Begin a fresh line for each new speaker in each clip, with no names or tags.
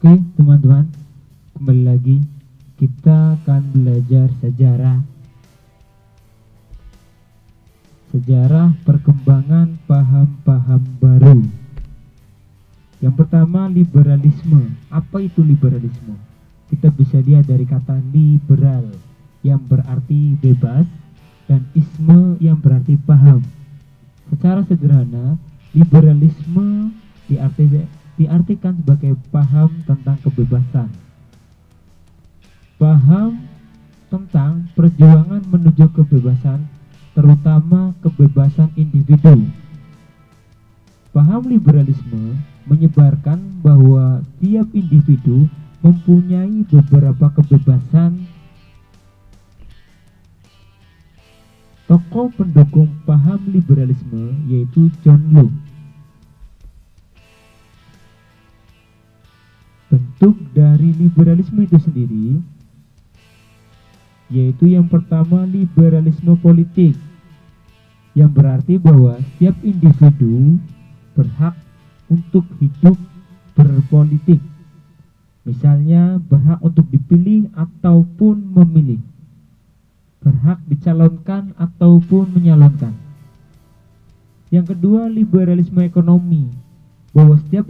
Oke, teman-teman, kembali lagi kita akan belajar sejarah perkembangan paham-paham baru. Yang pertama, liberalisme. Apa itu liberalisme? Kita bisa lihat dari kata liberal yang berarti bebas dan isme yang berarti paham. Secara sederhana, liberalisme diartikan sebagai paham tentang kebebasan, paham tentang perjuangan menuju kebebasan, terutama kebebasan individu. Paham liberalisme menyebarkan bahwa tiap individu mempunyai beberapa kebebasan. Tokoh pendukung paham liberalisme yaitu John Locke. Bentuk dari liberalisme itu sendiri yaitu yang pertama, liberalisme politik, yang berarti bahwa setiap individu berhak untuk hidup berpolitik. Misalnya berhak untuk dipilih ataupun memilih, berhak dicalonkan ataupun menyalonkan. Yang kedua, liberalisme ekonomi, bahwa setiap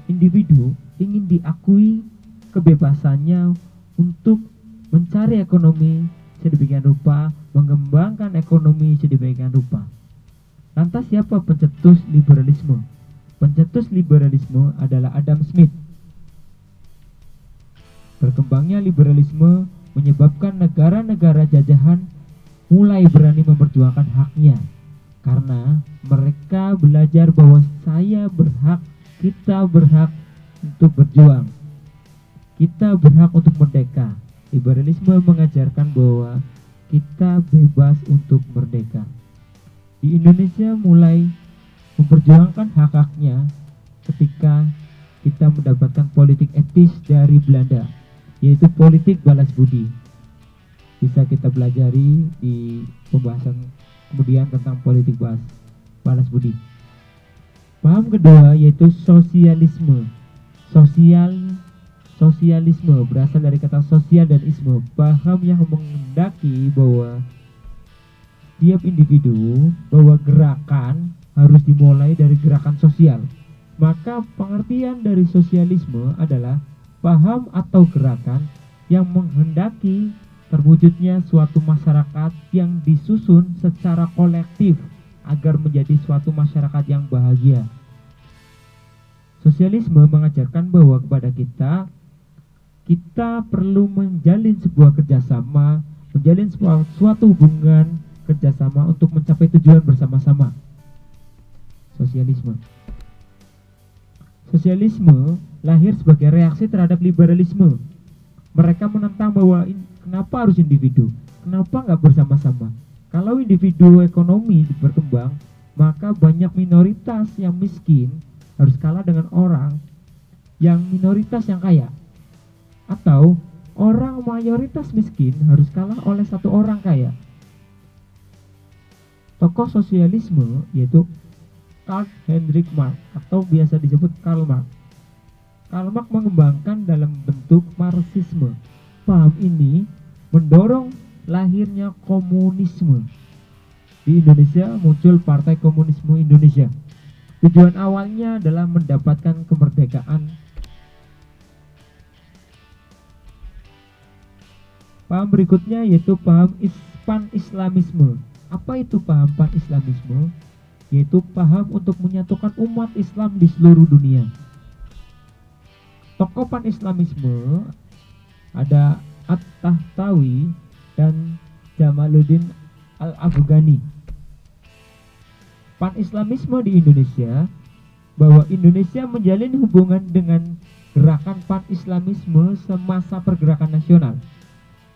individu ingin diakui kebebasannya untuk mencari ekonomi sedemikian rupa, mengembangkan ekonomi sedemikian rupa. Lantas siapa pencetus liberalisme? Pencetus liberalisme adalah Adam Smith. Berkembangnya liberalisme menyebabkan negara-negara jajahan mulai berani memperjuangkan haknya, karena mereka belajar bahwa saya berhak, kita berhak untuk berjuang, kita berhak untuk merdeka. Liberalisme mengajarkan bahwa kita bebas untuk merdeka. Di Indonesia mulai memperjuangkan hak-haknya ketika kita mendapatkan politik etis dari Belanda, yaitu politik balas budi. Bisa kita pelajari di pembahasan kemudian tentang politik balas budi. Paham kedua yaitu sosialisme. Sosialisme berasal dari kata sosial dan isme, paham yang menghendaki bahwa tiap individu, bahwa gerakan harus dimulai dari gerakan sosial. Maka pengertian dari sosialisme adalah paham atau gerakan yang menghendaki terwujudnya suatu masyarakat yang disusun secara kolektif agar menjadi suatu masyarakat yang bahagia. Sosialisme mengajarkan bahwa kepada kita perlu menjalin sebuah kerjasama, menjalin suatu hubungan kerjasama untuk mencapai tujuan bersama-sama. Sosialisme lahir sebagai reaksi terhadap liberalisme. Mereka menentang bahwa kenapa harus individu, kenapa nggak bersama-sama? Kalau individu ekonomi berkembang, maka banyak minoritas yang miskin harus kalah dengan orang yang minoritas yang kaya, atau orang mayoritas miskin harus kalah oleh satu orang kaya. Tokoh sosialisme yaitu Karl Heinrich Marx atau biasa disebut Karl Marx. Karl Marx mengembangkan dalam bentuk Marxisme. Paham ini mendorong lahirnya komunisme. Di Indonesia muncul Partai Komunisme Indonesia. Tujuan awalnya adalah mendapatkan kemerdekaan. Paham berikutnya yaitu paham pan-islamisme. Apa itu paham pan-islamisme? Yaitu paham untuk menyatukan umat Islam di seluruh dunia. Tokoh pan-islamisme ada At-Tahtawi dan Jamaluddin Al-Afghani. Pan-islamisme di Indonesia, bahwa Indonesia menjalin hubungan dengan gerakan pan-islamisme semasa pergerakan nasional.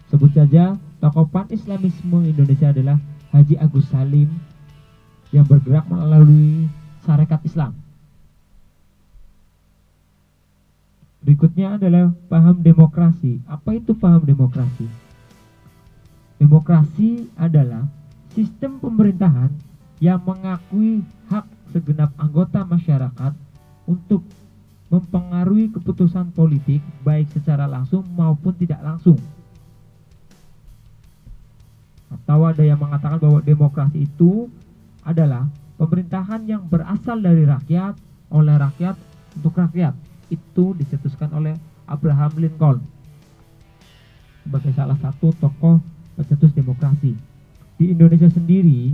Sebut saja tokoh pan-islamisme Indonesia adalah Haji Agus Salim yang bergerak melalui Sarekat Islam. Berikutnya adalah paham demokrasi. Apa itu paham demokrasi? Demokrasi adalah sistem pemerintahan yang mengakui hak segenap anggota masyarakat untuk mempengaruhi keputusan politik baik secara langsung maupun tidak langsung. Atau ada yang mengatakan bahwa demokrasi itu adalah pemerintahan yang berasal dari rakyat, oleh rakyat, untuk rakyat. Itu dicetuskan oleh Abraham Lincoln sebagai salah satu tokoh pencetus demokrasi. Di Indonesia sendiri,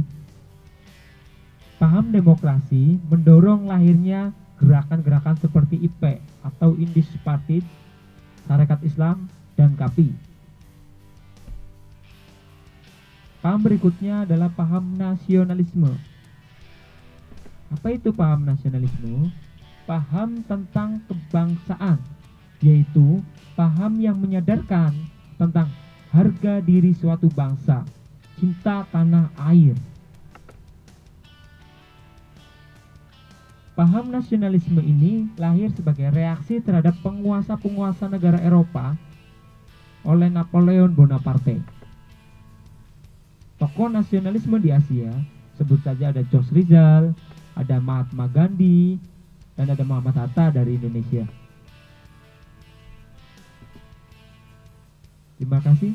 paham demokrasi mendorong lahirnya gerakan-gerakan seperti IP atau Indis Partid, Sarekat Islam, dan KAPI. Paham berikutnya adalah paham nasionalisme. Apa itu paham nasionalisme? Paham tentang kebangsaan, yaitu paham yang menyadarkan tentang harga diri suatu bangsa, cinta tanah air. Paham nasionalisme ini lahir sebagai reaksi terhadap penguasa-penguasa negara Eropa oleh Napoleon Bonaparte. Tokoh nasionalisme di Asia, sebut saja ada George Rizal, ada Mahatma Gandhi, dan ada Muhammad Hatta dari Indonesia. Terima kasih.